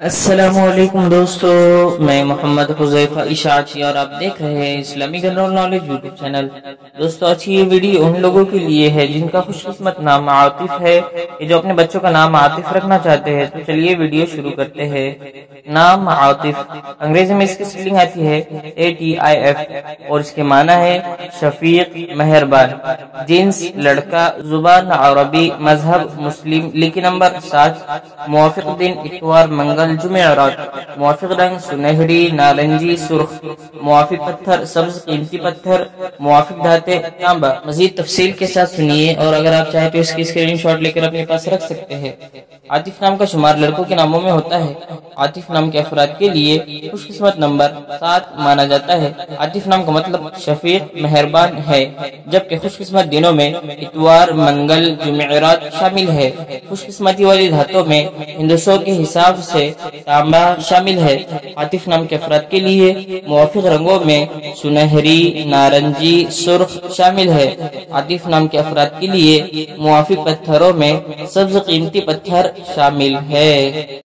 अस्सलामुअलैकुम दोस्तों, मैं मोहम्मद हुज़ैफ़ा हाई और आप देख रहे हैं Islamic general knowledge YouTube channel. दोस्तों, अच्छी ये वीडियो उन लोगों के लिए है जिनका खुशकिस्मत नाम आतिफ है, ये जो अपने बच्चों का नाम आतिफ रखना चाहते हैं। तो चलिए वीडियो शुरू करते हैं। नाम आतिफ, अंग्रेजी में इसकी स्पेलिंग आती है ATIF और इसके माना है शफीक, मेहरबान। जिन्स लड़का, जुबान अरबी, मजहब मुस्लिम, लिखी नंबर 7, मुवाफिक दिन इतवार, मंगल, जुमेरात, मुवाफिक रंग सुनहरी, नारंगी, सुर्ख, मुवाफिक पत्थर सब्ज कीमती पत्थर, मुवाफिक धाते तांबा। मजीद तफसील के साथ सुनिए और अगर आप चाहे तो इसकी स्क्रीनशॉट लेकर अपने पास रख सकते हैं। आतिफ नाम का शुमार लड़कों के नामों में होता है। आतिफ नाम के अफराद के लिए खुशकिस्मत नंबर 7 माना जाता है। आतिफ नाम का मतलब शफीक, मेहरबान है, जबकि खुशकिस्मत दिनों में इतवार, मंगल, जुमेरात शामिल है। खुशकिस्मती वाली धातों में हिंदुस्तान के हिसाब से तांबा शामिल है। आतिफ नाम के अफराद के लिए मुवाफिक रंगों में सुनहरी, नारंगी, सुर्ख शामिल है। आतिफ नाम के अफराद के लिए मुवाफिक पत्थरों में सब्ज कीमती पत्थर शामिल है।